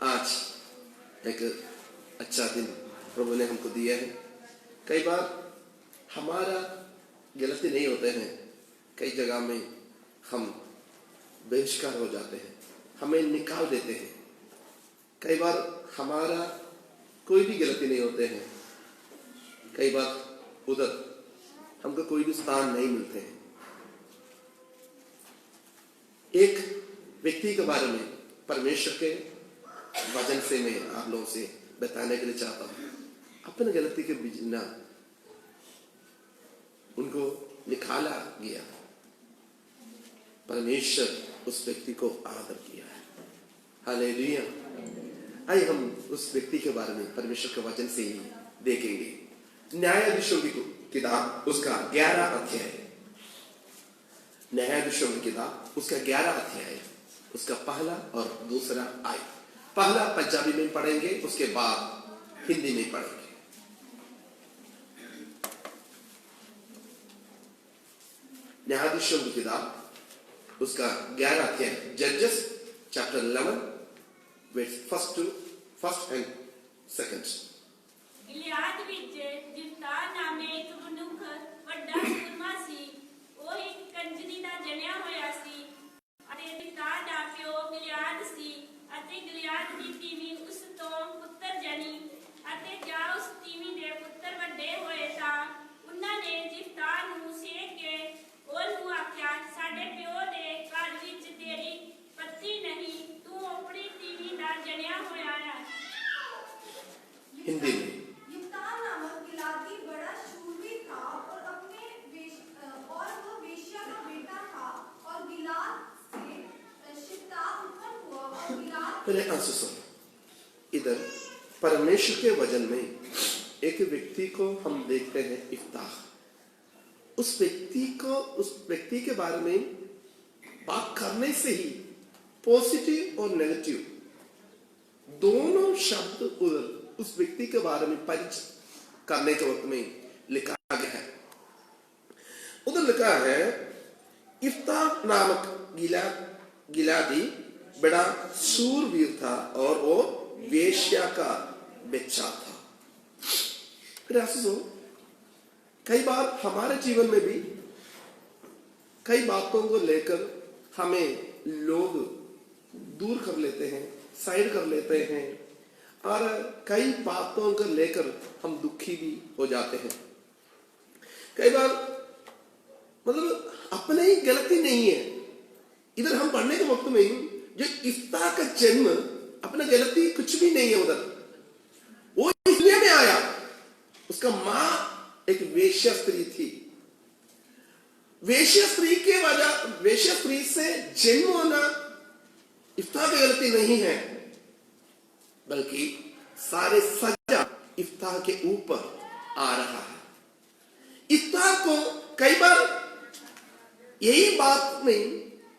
आज एक अच्छा दिन प्रभु ने हमको दिया है। कई बार हमारा गलती नहीं होते हैं, कई जगह में हम बहिष्कार हो जाते हैं, हमें निकाल देते हैं। कई बार हमारा कोई भी गलती नहीं होते हैं, कई बार उधर हमको कोई भी स्थान नहीं मिलते हैं। एक व्यक्ति के बारे में परमेश्वर के वचन से मैं आप लोगों से बताने के लिए चाहता हूँ। अपने गलती के बिना उनको निकाला गया, परमेश्वर उस व्यक्ति को आदर किया है। हालेलुया। आइए हम उस व्यक्ति के बारे में परमेश्वर के वचन से ही देखेंगे। न्यायाधीशों की किताब उसका 11 अध्याय, न्यायाधीशों की किताब उसका 11 अध्याय, उसका पहला और दूसरा आयत। पहला पंजाबी में पढ़ेंगे, उसके बाद हिंदी में पढ़ेंगे। न्यायाधीशों की किताब उसका 11 अध्याय, जजेस चैप्टर 11 verse 1 and 2। गिलियाद विच जिफ्ता नामे एक मनुख ਵੱਡਾ ਸੂਰਮਾ ਸੀ। ਉਹ ਇੱਕ ਕੰਜਰੀ ਦਾ ਜਣਿਆ ਹੋਇਆ ਸੀ ਅਤੇ ਜਿਫਤਾ ਦਾ ਪਿਓ ਗਿਲਿਆਦ ਸੀ ਅਤੇ ਗਿਲਿਆਦ ਦੀ ਤੀਵੀਂ ਉਸ ਤੋਂ ਪੁੱਤਰ ਜਣੀ ਅਤੇ ਜਾਂ ਉਸ ਤੀਵੀਂ ਦੇ ਪੁੱਤਰ ਵੱਡੇ ਹੋਏ ਤਾਂ ਉਹਨਾਂ ਨੇ ਜਿਫਤਾ ਨੂੰ ਸੇਕ ਕੇ ਉਹਨੂੰ ਆਖਿਆ, ਸਾਡੇ ਪਿਓ ਦੇ ਘਰ ਵਿੱਚ ਤੇਰੀ ਪੱਤੀ ਨਹੀਂ, ਤੂੰ ਆਪਣੀ ਤੀਵੀਂ ਦਾ ਜਣਿਆ ਹੋਇਆ ਹੈ। हिंदी में पहले आंसू सुनो। इधर परमेश्वर के वचन में एक व्यक्ति को हम देखते हैं, इफ्ताह। उस व्यक्ति के बारे में बात करने से ही पॉजिटिव और नेगेटिव दोनों शब्द उधर उस व्यक्ति के बारे में परिचय करने के वक्त में लिखा गया है। उधर लिखा है, इफ्ताह नामक गिलादी बड़ा सूरवीर था और वो वेश्या का बच्चा था। कई बार हमारे जीवन में भी कई बातों को लेकर हमें लोग दूर कर लेते हैं, साइड कर लेते हैं, और कई बातों को लेकर हम दुखी भी हो जाते हैं। कई बार मतलब अपने ही गलती नहीं है। इधर हम पढ़ने के वक्त में जो इफ्ताह का जन्म अपना गलती कुछ भी नहीं है, उधर वो इस दुनिया में आया, उसका मां एक वेश्या स्त्री थी। वेश्या स्त्री से जन्म होना इफ्ताह की गलती नहीं है, बल्कि सारे सजा इफ्ताह के ऊपर आ रहा है। इफ्ताह को कई बार यही बात में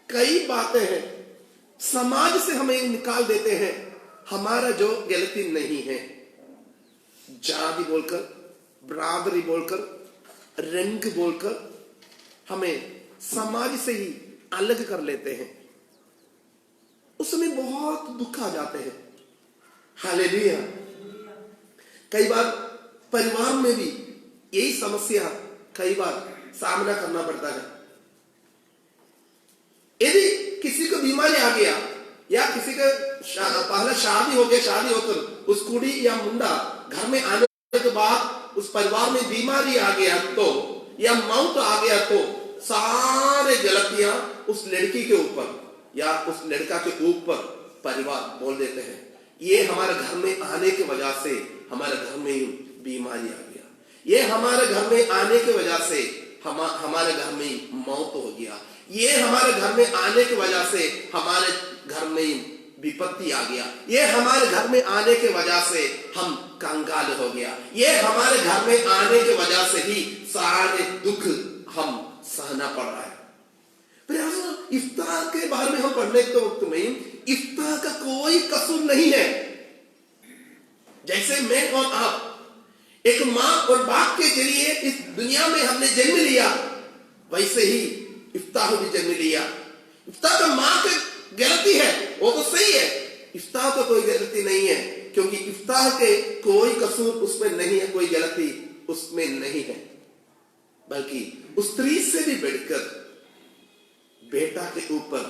कई बातें हैं, समाज से हमें निकाल देते हैं। हमारा जो गलती नहीं है, जाति बोलकर, बराबरी बोलकर, रंग बोलकर हमें समाज से ही अलग कर लेते हैं। उसमें बहुत दुख आ जाते हैं। हालेलुया। कई बार परिवार में भी यही समस्या कई बार सामना करना पड़ता है। यदि किसी को बीमारी आ गया या किसी का पहले शादी हो गया, शादी होकर उस कुड़ी या मुंडा घर में आने के बाद उस परिवार में बीमारी आ गया तो, या मौत आ गया तो, सारे गलतियां उस लड़की के ऊपर या उस लड़का के ऊपर परिवार बोल देते हैं। ये हमारे घर में आने की वजह से हमारे घर में बीमारी आ गया, ये हमारे घर में आने की वजह से हमारे घर में मौत हो गया, ये हमारे घर में आने की वजह से हमारे घर में विपत्ति आ गया, ये हमारे घर में आने की वजह से हम कंगाल हो गया, ये हमारे घर में आने की वजह से ही सारे दुख हम सहना पड़ रहा है। इफ्तार के बारे में हम पढ़ने के वक्त में इफ्तार का कोई कसूर नहीं है। जैसे मैं और आप एक मां और बाप के जरिए इस दुनिया में हमने जन्म लिया, वैसे ही इफ्ताह भी जन्म लिया। इफ्ताह का मां की गलती है, वो तो सही है, इफ्ताह को कोई गलती नहीं है, क्योंकि इफ्ताह के कोई कसूर उसमें नहीं है, कोई गलती उसमें नहीं है, बल्कि उस स्त्री से भी बढ़कर बेटा के ऊपर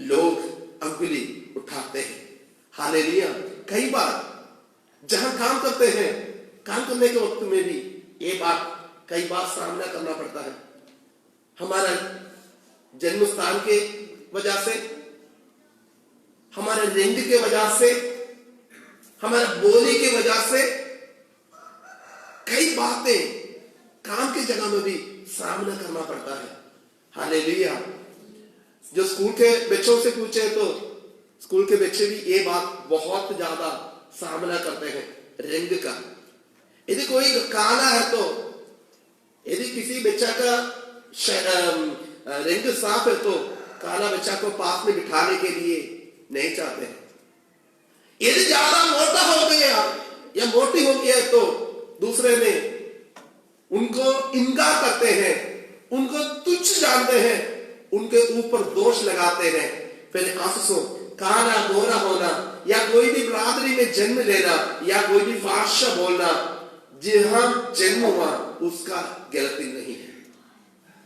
लोग अंगुली उठाते हैं। हालेलुया। कई बार जहां काम करते हैं, काम करने के वक्त में भी ये बात कई बार सामना करना पड़ता है। हमारा जन्म स्थान के वजह से, हमारे लिंग के वजह से, हमारे बोली के वजह से कई बातें काम की जगह में भी सामना करना पड़ता है। हालेलुया। जो स्कूल के बच्चों से पूछे तो स्कूल के बच्चे भी ये बात बहुत ज्यादा सामना करते हैं, रंग का। यदि कोई काला है तो, यदि किसी बच्चा का रंग साफ है तो काला बच्चा को पास में बिठाने के लिए नहीं चाहते हैं। यदि ज्यादा मोटा हो गया या मोटी हो गया तो दूसरे में उनको इनकार करते हैं, उनको तुच्छ जानते हैं, उनके ऊपर दोष लगाते हैं। फिर आंसू काला गोरा होना या कोई भी बरादरी में जन्म लेना या कोई भी भाषा बोलना, जहां जन्म हुआ उसका गलती नहीं है।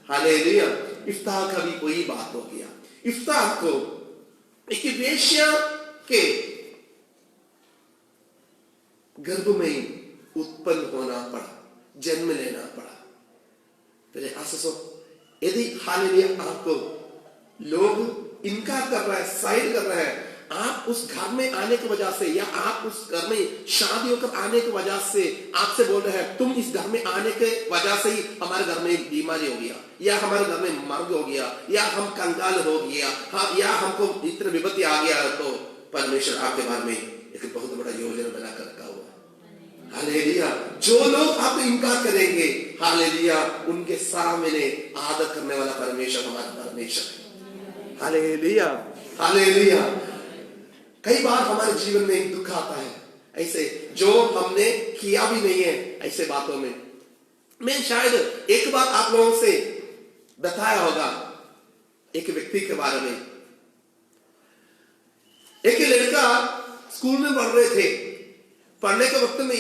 हालेलुया। इफ्ताह का भी कोई बात हो गया। इफ्ताह को एक वेश्या के गर्भ में ही उत्पन्न होना पड़ा, जन्म लेना पड़ा। फिर आंसू यदि हालेलुया आपको लोग इनकार कर रहा है, साइड कर रहा है, आप उस घर में आने की वजह से या आप उस घर में शादी होकर आने की वजह से आपसे बोल रहे हैं तुम इस घर में आने के वजह से ही हमारे घर में बीमारी हो गया, या हमारे घर में मर्ग हो गया, या हम कंगाल हो गया, हाँ, या हमको इतना विपत्ति आ गया, तो परमेश्वर आपके बारे में एक बहुत बड़ा योजना बनाकर रखा हुआ है। हालेलुया। जो लोग आपको इनकार करेंगे, हालेलुया, उनके सामने आदर करने वाला परमेश्वर हमारा परमेश्वर है। हालेलुया। हालेलुया। कई बार हमारे जीवन में दुख आता है ऐसे जो हमने किया भी नहीं है, ऐसे बातों में। मैं शायद एक बार आप लोगों से बताया होगा एक व्यक्ति के बारे में। एक लड़का स्कूल में पढ़ रहे थे, पढ़ने के वक्त में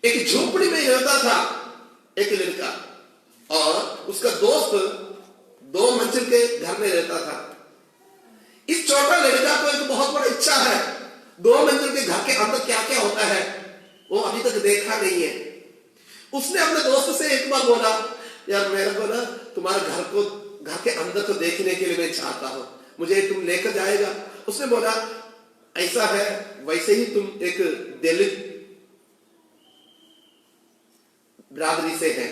एक झोपड़ी में रहता था एक लड़का, और उसका दोस्त 2 मंजिल के घर में रहता था। इस छोटा लड़का को एक बहुत बड़ा इच्छा है, 2 मंजिल के घर के अंदर क्या क्या होता है वो अभी तक देखा नहीं है। उसने अपने दोस्त से एक बार बोला, यार मेरे को ना तुम्हारे घर के अंदर को देखने के लिए मैं चाहता हूं, मुझे तुम लेकर जाएगा? उसने बोला ऐसा है, वैसे ही तुम एक दलित बिरादरी से हैं,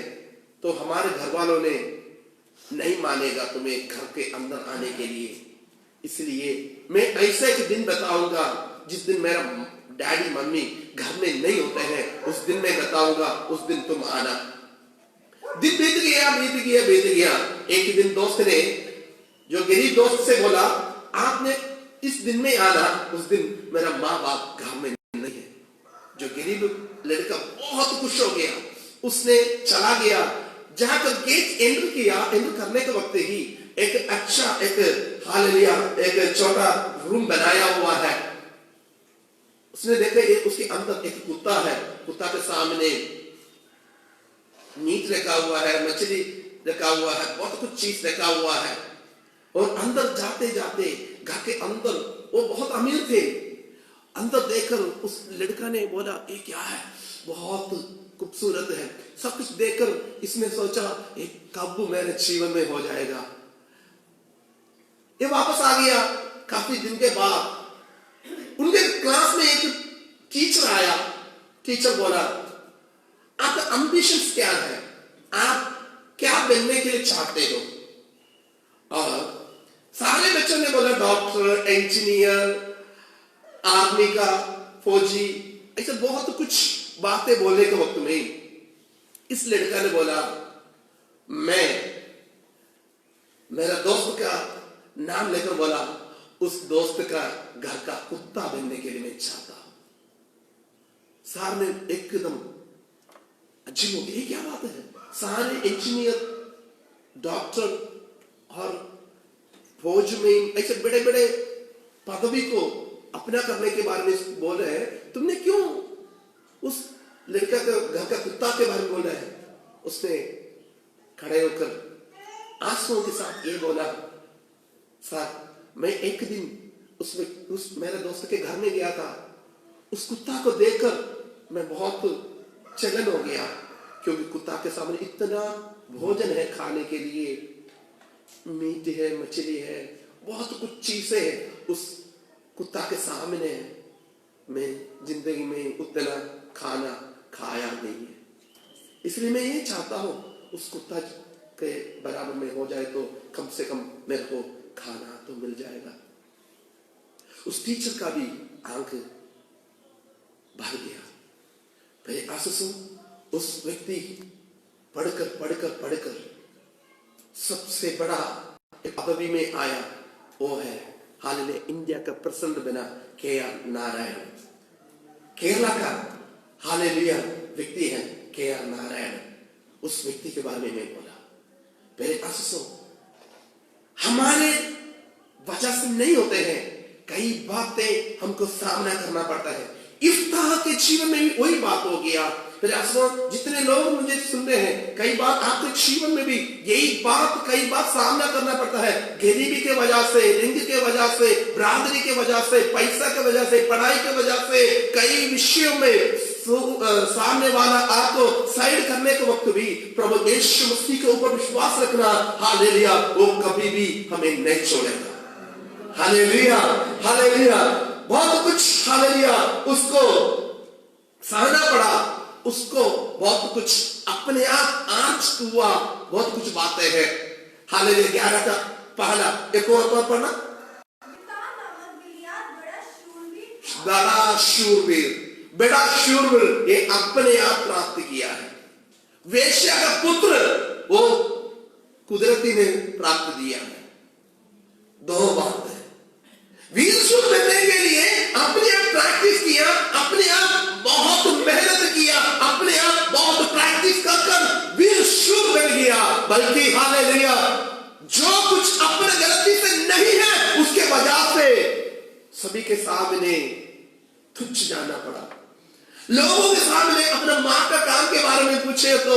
तो हमारे घर वालों ने नहीं मानेगा तुम्हें घर के अंदर आने के लिए, इसलिए मैं ऐसा एक दिन बताऊंगा जिस दिन मेरा डैडी मम्मी घर में नहीं होते हैं, उस दिन मैं बताऊंगा, उस दिन तुम आना। दिन बीत गया। एक दिन दोस्त ने, जो गरीब दोस्त से बोला, आपने इस दिन में आना, उस दिन मेरा माँ बाप घर में नहीं है। जो गरीब लड़का बहुत खुश हो गया, उसने चला गया, जहां पर गेट एंटर किया, एंटर करने के वक्त ही एक अच्छा एक हालेलुया एक छोटा रूम बनाया हुआ है। उसने देखा ये उसके अंदर एक कुत्ता है, कुत्ता के सामने मीट रखा हुआ है, मछली रखा हुआ है, बहुत कुछ चीज रखा हुआ है। और अंदर जाते जाते घर के अंदर, वो बहुत अमीर थे, अंदर देखकर उस लड़का ने बोला ये क्या है, बहुत खूबसूरत है। सब कुछ देखकर इसने सोचा एक कब मेरे जीवन में हो जाएगा। ये वापस आ गया काफी दिन के बाद। उनके क्लास में एक टीचर आया, टीचर बोला आपका एम्बिशंस क्या है, आप क्या बनने के लिए चाहते हो? और सारे बच्चों ने बोला डॉक्टर, इंजीनियर, आर्मी का फौजी, ऐसे बहुत कुछ बातें बोलने के वक्त में इस लड़का ने बोला मेरा दोस्त का नाम लेकर बोला उस दोस्त का घर का कुत्ता बनने के लिए मैं चाहता हूं। सार ने एकदम अजीब हो गया, क्या बात है, सारे इंजीनियर, डॉक्टर और फौज में ऐसे बड़े बड़े पदवी को अपना करने के बारे में बोल रहे हैं, तुमने क्यों उस लड़का का घर का कुत्ता के बारे में बोल रहे हैं? उसने खड़े होकर आंसुओं के साथ ये बोला, सर मैं एक दिन उस मेरे दोस्त के घर में गया था, उस कुत्ता को देखकर मैं बहुत चलन हो गया, क्योंकि कुत्ता के सामने इतना भोजन है खाने के लिए, मीट है, मछली है, बहुत कुछ चीजें हैं उस कुत्ता के सामने। मैं जिंदगी में उतना खाना खाया नहीं है, इसलिए मैं ये चाहता हूं उस कुत्ता के बराबर में हो जाए तो कम से कम मेरे को खाना तो मिल जाएगा। उस टीचर का भी आंख भर गया। मेरे आंसू उस व्यक्ति पढ़कर सबसे बड़ा एक पदवी में आया, वो है हालिया इंडिया का प्रेसिडेंट बना के.आर. नारायण। केरला का हालेलुया व्यक्ति है के.आर. नारायण। उस व्यक्ति के बारे में मैं बोला। मेरे आंसू हमारे वजह से नहीं होते हैं, कई बातें हमको सामना करना पड़ता है। इफ्ताह के जीवन में भी वही बात हो गया। जितने लोग मुझे सुन रहे हैं, कई बार आपके जीवन में भी यही बात कई बार सामना करना पड़ता है, गरीबी के वजह से, लिंग के वजह से, बरादरी के वजह से, पैसा के वजह से, पढ़ाई के वजह से, कई विषयों में सामने वाला आपको साइड करने के वक्त भी प्रभु यीशु मसीह के ऊपर विश्वास रखना, हालेलुया, वो कभी भी हमें नहीं छोड़ेगा। Hallelujah, hallelujah. बहुत कुछ हालेलुया उसको सहना पड़ा, उसको बहुत कुछ अपने आप आज हुआ, बहुत कुछ बातें हैं। हालेलुया। 11 का पहला एक और पढ़ना, बड़ा शूरवीर, ये अपने आप प्राप्त किया है। वेश्या का पुत्र वो कुदरती ने प्राप्त दिया है। दो बात है, वीर शूर बनने के लिए अपने आप प्रैक्टिस किया, अपने आप बहुत मेहनत किया, अपने आप बहुत प्रैक्टिस कर वीर शूर बन गया। बल्कि हालेलुया, जो कुछ अपने गलती से नहीं है उसके वजह से सभी के सामने तुच्छ जाना पड़ा। लोगों के सामने अपना माँ का काम के बारे में पूछे तो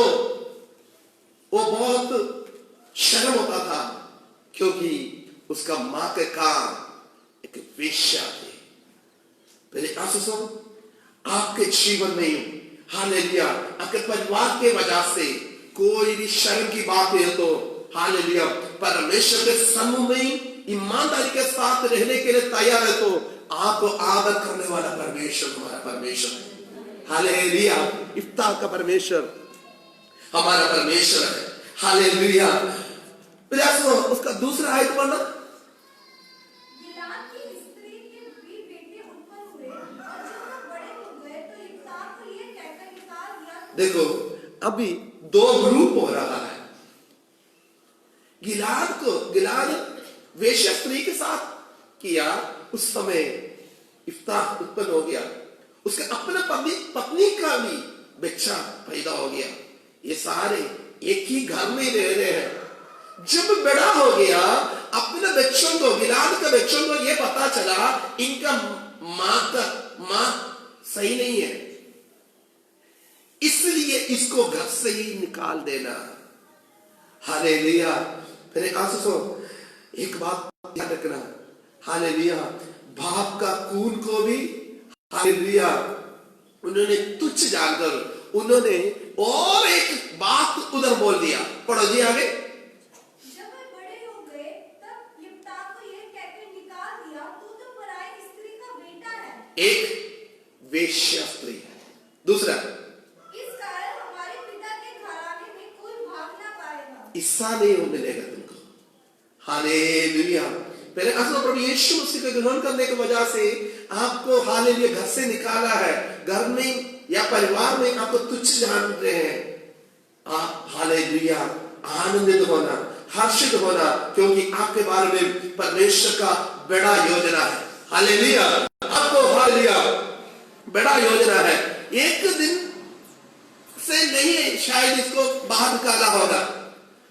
वो बहुत शर्म होता था, क्योंकि उसका माँ का काम एक वेश्या थी। मेरे आंसू आपके जीवन में हालेलुया, आपके परिवार के वजह से कोई भी शर्म की बात है तो हालेलुया, परमेश्वर के समूह में ईमानदारी के साथ रहने के लिए तैयार है तो आपको आदर करने वाला परमेश्वर हमारा परमेश्वर है। हालेलुया, इफ्तार का परमेश्वर हमारा परमेश्वर है। हालेलुया। उसका दूसरा आयत पढ़ना, देखो अभी दो ग्रुप हो रहा है। गिलाद वेश्या स्त्री के साथ किया, उस समय इफ्ताह उत्पन्न हो गया, उसके अपने पत्नी का भी बच्चा पैदा हो गया। ये सारे एक ही घर में रह रहे हैं। जब बड़ा हो गया, अपने बच्चों को, गिलाद के बच्चों को ये पता चला इनका माँ सही नहीं है, इसलिए इसको घर से ही निकाल देना। हालेलुया। फिर आंसू एक बात याद रखना, हालेलुया, बाप का खून को भी हालेलुया उन्होंने तुच्छ जानकर उन्होंने और एक बात उधर बोल दिया। पढ़ो जी आगे। जब वे बड़े हो गए तब यिप्ताह को यह कहकर निकाल दिया, तू तो पराई स्त्री का बेटा है। एक वेश्या स्त्री है। दूसरा, इस कारण हमारे पिता के घराने में कोई भाग ना पाएगा। हिस्सा नहीं मिलेगा तुमको। हालेलुया। पहले आंसू प्रभु यीशु मसीह को ग्रहण करने की वजह से आपको हालेलुया घर से निकाला है, घर में या परिवार में आपको तुच्छ जान रहे हैं। आप हालेलुया आनंदित होना, हर्षित होना, क्योंकि आपके बारे में परमेश्वर का बड़ा योजना है। हालेलुया, आपको हालेलुया बड़ा योजना है। एक दिन से नहीं शायद इसको बाहर निकाला होगा।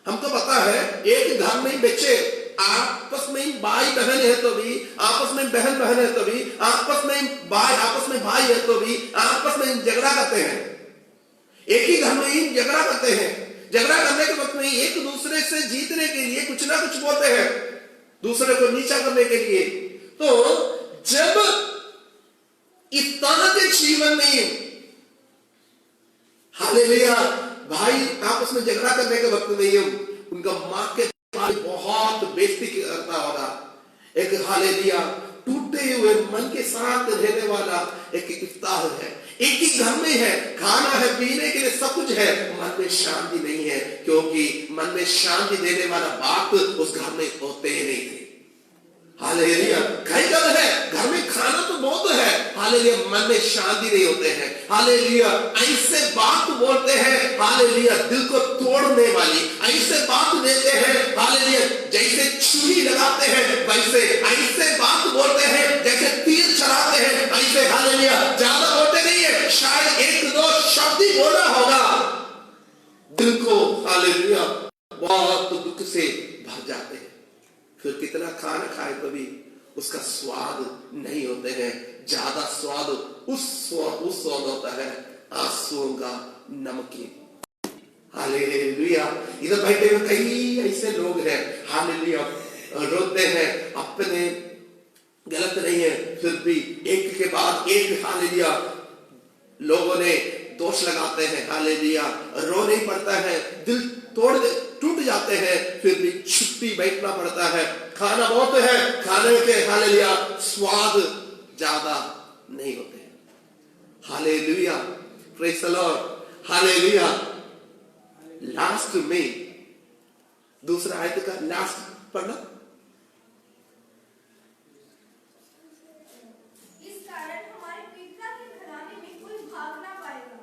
हमको पता है एक घर में बच्चे आपस में भाई बहन है तो भी, आपस में बहन बहन है तो भी, आपस में भाई है तो भी आपस में झगड़ा करते हैं। एक ही घर में ही झगड़ा करते हैं। झगड़ा करने के वक्त में एक दूसरे से जीतने के लिए कुछ ना कुछ बोलते हैं, दूसरे को नीचा करने के लिए। तो जब इस तरह के जीवन में हालेलुया भाई आपस में झगड़ा करने के वक्त में उनका मां के पास बहुत बेइज्जती करता होगा। एक हालेलुया टूटे हुए मन के साथ रहने वाला एक इफ्तार है। एक ही घर में है, खाना है, पीने के लिए सब कुछ है, मन में शांति नहीं है, क्योंकि मन में शांति देने वाला बात उस घर में होते ही नहीं थे। हालेलुया कई घर है, घर में खाना तो बहुत है, हालेलुया मन में शांति नहीं होते हैं। हालेलुया ऐसे बात बोलते हैं, हालेलुया दिल को तोड़ने वाली ऐसे बात देते हैं, हालेलुया जैसे छुरी लगाते हैं वैसे ऐसे बात बोलते हैं, जैसे तीर चलाते हैं ऐसे। हालेलुया ज्यादा बोलते नहीं है, शायद एक दो शब्द ही बोला होगा, दिल को हालेलुया बहुत दुख से भर जाते हैं। फिर कितना खाना खाए कभी उसका स्वाद नहीं होते हैं। ज्यादा स्वाद उस स्वाद होता है आंसुओं का नमकीन। हालेलुया इधर बैठे हुए कई ऐसे लोग हैं, हालेलुया रोते हैं, अपने गलत नहीं है फिर भी एक के बाद एक हालेलुया लोगों ने दोष लगाते हैं। हालेलुया रो नहीं पड़ता है, दिल टूट जाते हैं, फिर भी छुट्टी बैठना पड़ता है। खाना बहुत है, खाने के हालेलुया स्वाद ज्यादा नहीं होते। Hallelujah praise the Lord. Hallelujah last में दूसरा आयत का लास्ट पढ़ना। इस कारण हमारे पिता के घराने में कोई भाग ना पाएगा।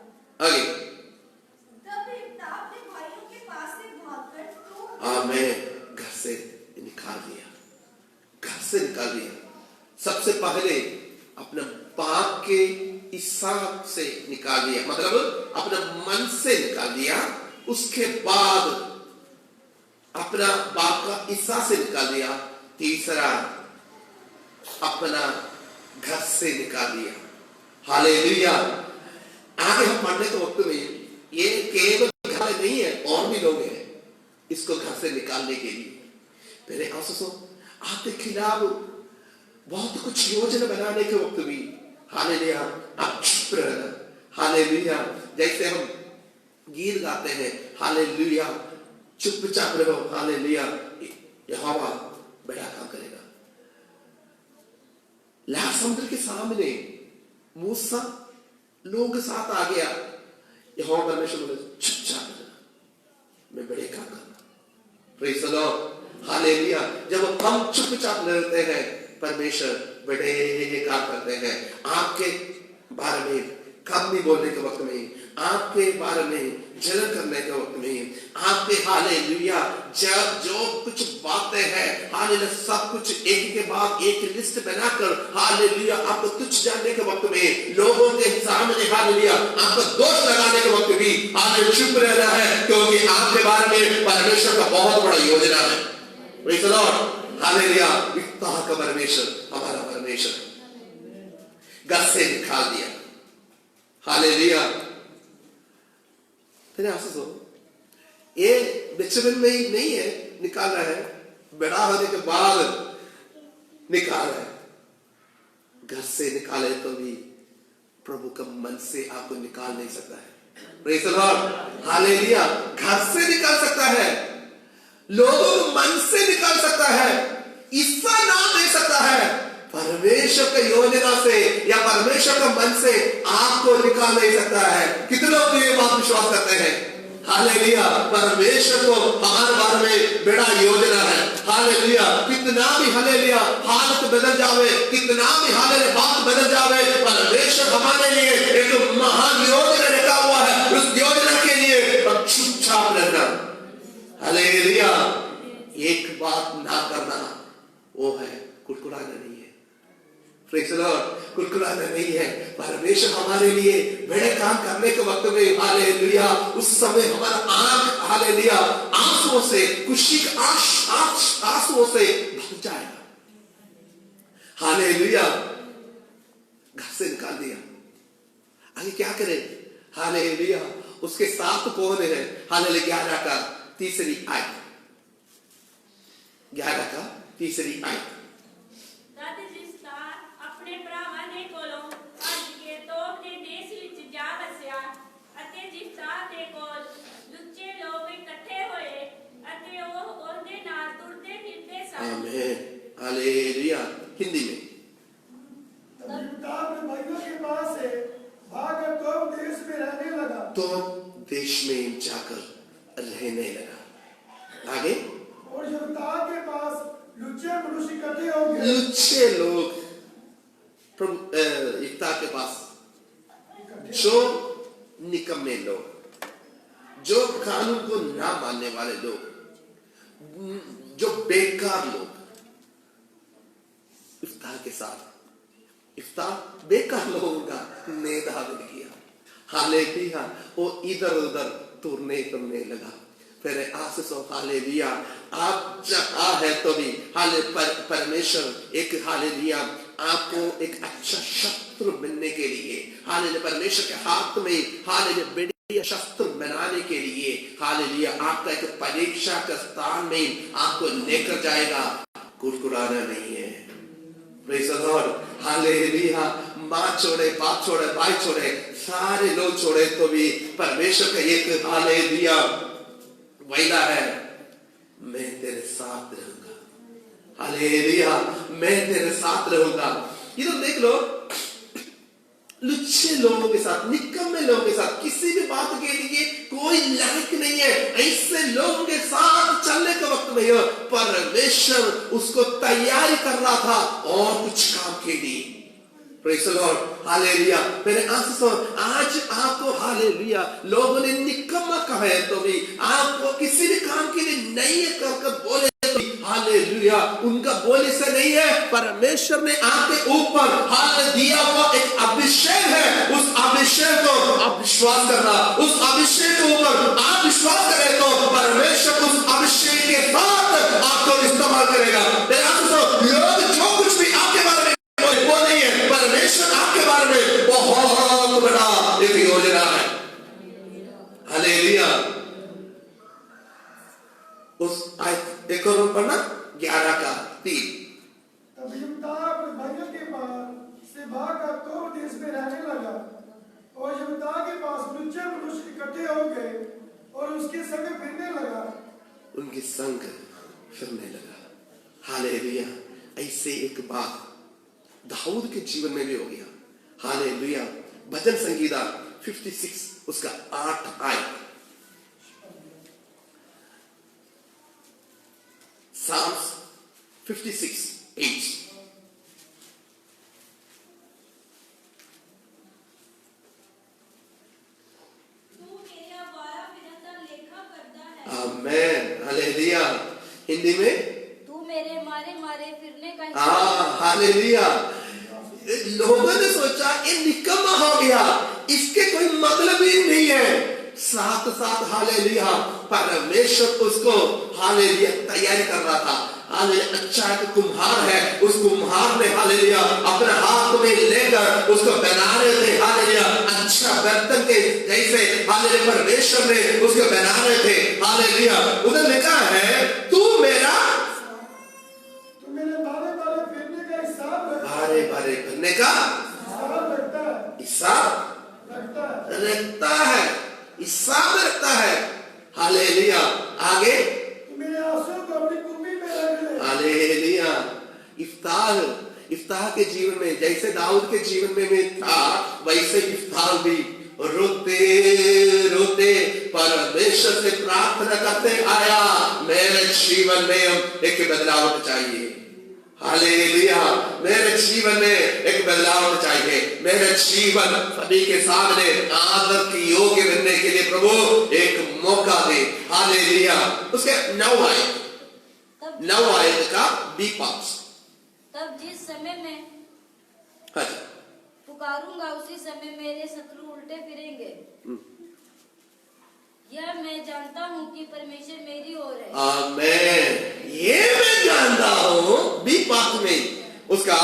आगे तब इब्तार ने भाइयों के पास से भागकर तो मैं घर से निकाल दिया, घर से निकाल दिया। सबसे पहले अपने बाप के हिसाब से निकाल दिया, मतलब अपने मन से निकाल दिया। उसके बाद अपना बाप का हिस्सा से निकाल दिया। तीसरा अपना घर से निकाल दिया। हालेलुया आगे हम पढ़ने के वक्त में ये केवल घर नहीं है, और भी लोग हैं इसको घर से निकालने के लिए। पहले आप सोचो, आपके खिलाफ बहुत कुछ योजना बनाने के वक्त भी हालेलुया आप चुप रहना। हालेलुया जैसे हम गीत गाते हैं, हालेलुया चुपचाप रहो, हालेलुया यहोवा बड़ा काम करेगा। लाल समुद्र के सामने मूसा लोगों के साथ आ गया, यहोवा परमेश्वर बोले चुपचाप रहना, मैं बड़े काम करूंगा। Praise the Lord. हालेलुया जब हम चुपचाप रहते हैं परमेश्वर बड़े काम करते हैं। आपके बारे में कम नहीं बोलने के वक्त में, आपके बारे में जलन करने के वक्त में, आपके हालेलुया जब जो कुछ बातें हैं हालेलुया सब कुछ एक के बाद एक लिस्ट बनाकर हालेलुया आपको तुच्छ जानने के वक्त में, लोगों के सामने हालेलुया आपको दोष लगाने के वक्त भी हालेलुया चुप रहना है, क्योंकि आपके बारे में परमेश्वर का बहुत बड़ा योजना है। Praise the Lord. हालेलुया इतना का परमेश्वर हमारा परमेश्वर घर से निकाल दिया। हालेलुया तेरे आंसू सो ये बचपन में ही नहीं है निकाल रहा है, बड़ा होने के बाद निकाल रहा है। घर से निकाले तो भी प्रभु का मन से आपको निकाल नहीं सकता है। Praise the Lord. हालेलुया घर से निकाल सकता है, लोगों को मन से निकाल सकता है, हिस्सा नाम दे सकता है। परमेश्वर के योजना से या परमेश्वर का मन से आपको निकाल नहीं सकता है। कितने लोग ये बात विश्वास करते हैं? हालेलुया परमेश्वर को हमारे बारे में बड़ा योजना है। हालेलुया कितना भी हालेलुया हालत बदल जावे, कितना भी हालेलुया बात बदल जावे, परमेश्वर हमारे लिए एक महान योजना रखा हुआ है। उस योजना के लिए चुपचाप रहना। हालेलुया बात ना करना वो है कुड़कुड़ाना नहीं है। Praise the Lord. कुरकुराना नहीं है। परमेश्वर हमारे लिए बड़े काम करने के वक्त में हालेलुया उस समय हमारा आंख हालेलुया आंसुओं से खुशी के आंसुओं से भर जाएगा। हालेलुया घर से निकाल दिया, आगे क्या करे? हालेलुया उसके साथ कौन है? हालेलुया 11 का तीसरी आयत, 11 का तीसरी आयत। तद जिसका अपने भरावां दे कोलों भੱਜ के तोब दे देश विच जा बसिया ਅਤੇ जिसका दे कोल लुच्चे लोग इकट्ठे होए ਅਤੇ ਉਹ ਉਹਦੇ ਨਾਲ ਤੁਰਦੇ ਫਿਰਦੇ ਸਨ। आमीन हालेलुया। हिंदी में युवताब अपने भाइयों के पास से भागकर तोब देश में रहने लगा। तो देश में जाकर रहने लगा। आगे और युवताब के पास लुच्चे मनुष्य इकट्ठे हो गए। लुच्चे लोग प्रभु एकता के पास, जो निकम्मे लोग, जो कानून को ना मानने वाले लोग, जो बेकार लोग इफ्तार के साथ, इफ्तार बेकार लोगों का नेदाविद किया। हालेलुया वो इधर उधर तुरने लगा। फिर आशीष हालेलुया आप जहाँ है तो भी हाले परमेश्वर एक हालेलुया आपको एक अच्छा शस्त्र बनने के लिए हालेलुया परमेश्वर के हाथ में हालेलुया बढ़िया शस्त्र बनाने के लिए हालेलुया आपका एक परीक्षा के स्थान में आपको लेकर जाएगा। कुरकुराना नहीं है। Praise the Lord hallelujah. माँ छोड़े, बाप छोड़े, भाई छोड़े, सारे लोग छोड़े तो भी परमेश्वर का एक हालेलुया वायदा है, मैं तेरे साथ रहूंगा। हालेलुया मैं तेरे साथ रहूंगा। ये तो देख लो लुच्चे लोगों के साथ, निकम्मे लोगों के साथ किसी भी बात के लिए कोई लायक नहीं है, ऐसे लोगों के साथ चलने के वक्त में परमेश्वर उसको तैयारी कर रहा था और कुछ काम के लिए। Praise the Lord hallelujah. मेरे आंसू आज आपको हालेलुया लोगों ने निकम्मा कहा है तो भी आपको किसी भी काम के लिए नहीं कर बोले तो हालेलुया उनका बोले से नहीं है। परमेश्वर ने आपके ऊपर हाल दिया हुआ एक अभिषेक है, उस अभिषेक को आप विश्वास करना, उस अभिषेक के ऊपर आप विश्वास करें तो परमेश्वर उस अभिषेक के साथ आपको इस्तेमाल करेगा। मेरे आंसू लोग जो कुछ भी आपके बारे में वो नहीं है, परमेश्वर आपके बारे में बहुत बड़ा एक योजना है। हालेलुया। उस आयत एक और पढ़ना 11 का 3। तब युवताब अपने भाइयों के पास से भागकर तोब देश में रहने लगा। और युवताब के पास लुच्चे मनुष्य इकट्ठे हो गए और उसके संग फिरने लगा। उनके संग फिरने लगा। हालेलुया। ऐसे एक बात दाऊद के जीवन में भी हो गया। हालेलुया। भजन संगीता 56 उसका 8 आयत। Psalms 56:8। तू मेरा वारा फिरता लेखा करता है। Amen hallelujah. हिंदी में तू मेरे मारे मारे फिरने का हालेलुया। लोगों ने सोचा ये निकम्मा हो गया, इसके कोई मतलब ही नहीं है। साथ साथ हालेलुया परमेश्वर उसको हालेलुया तैयारी कर रहा था। हालेलुया अच्छा एक कुम्हार है, उस कुम्हार ने हालेलुया अपने हाथ में लेकर उसको बना रहे थे। हालेलुया अच्छा बर्तन के जैसे हालेलुया परमेश्वर ने उसको बना रहे थे। हालेलुया उधर लिखा है तू मेरे बारे बारे फिरने का हिसाब बारे बारे करने का हिसाब रखता है, हिसाब रखता है। हालेलुया आगे मेरे आंसू को अपनी कुप्पी में रख ले। हालेलुया। इफ्ताह के जीवन में जैसे दाऊद के जीवन में भी था वैसे इफ्ताह भी रोते रोते परमेश्वर से प्रार्थना करते आया मेरे जीवन में एक बदलाव चाहिए। हालेलुया मेरे जीवन में एक बदलाव चाहिए। मेरे जीवन सभी के सामने आदर की योग्य बनने के लिए प्रभु एक मौका दे। हालेलुया। उसके 9 आयत का B पार्ट। तब जिस समय में हाँ पुकारूंगा उसी समय मेरे शत्रु उल्टे फिरेंगे। यह मैं जानता हूँ कि परमेश्वर मेरी ओर है। आमेन। ये मैं जानता हूँ। बी पार्ट में उसका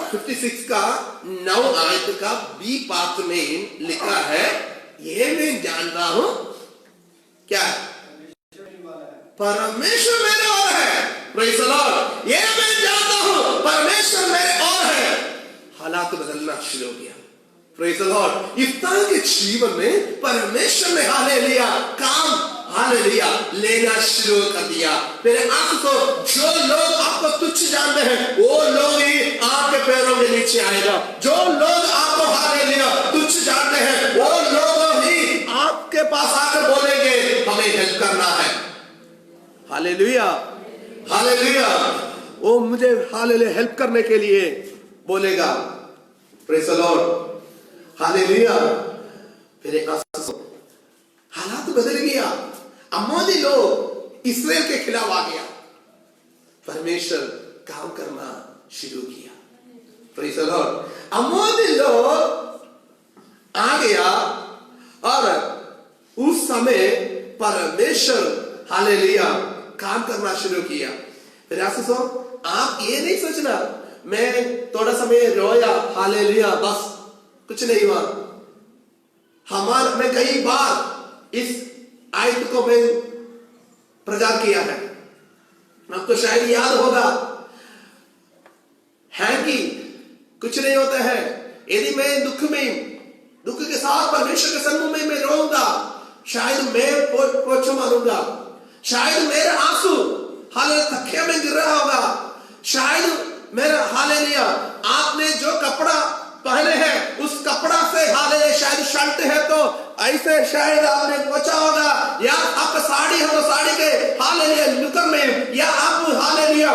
56 का 9 आयत का बी पार्ट में लिखा है, ये मैं जानता हूँ क्या है? परमेश्वर मेरे ओर है। Praise the Lord. ये मैं जानता हूँ परमेश्वर मेरे ओर है। हालात बदलना शुरू हो गया। Praise the Lord. इफ्तार के जीवन में परमेश्वर ने हालेलुया काम हालेलुया लेना शुरू कर दिया। मेरे आपको जो लोग आपको तुच्छ जानते हैं वो लोग ही आपके पैरों के नीचे आएगा। जो लोग आपको हालेलुया तुच्छ जानते हैं वो लोग ही आपके पास आकर बोलेंगे हमें हेल्प करना है। Hallelujah hallelujah. वो मुझे हालेलुया हेल्प करने के लिए बोलेगा। Praise the Lord. हालेलुया। फिर एक हालात बदल गया। अम्मोनी लोग इस्राएल के खिलाफ आ गया। परमेश्वर काम करना शुरू किया। Praise the Lord. अम्मोनी लोग आ गया और उस समय परमेश्वर हालेलुया काम करना शुरू किया। फिर आप ये नहीं सोचना मैं थोड़ा समय रोया हालेलुया बस कुछ नहीं हुआ। मैं कई बार इस आयत को मैं प्रचार किया है। आपको शायद याद होगा है कि कुछ नहीं होता है। यदि मैं दुख के साथ परमेश्वर के सन्मुख में मैं रोऊंगा, शायद मैं पोछा मारूंगा, शायद मेरे आंसू हालेलुया थक्के में गिर रहा होगा, शायद मेरा हालेलुया आपने जो कपड़ा पहने हैं उस कपड़ा से हालेलुया शायद शर्ट है तो ऐसे शायद आपने पोछा होगा, या आपका साड़ी है तो साड़ी के हालेलुया नुकर में, या आप हालेलुया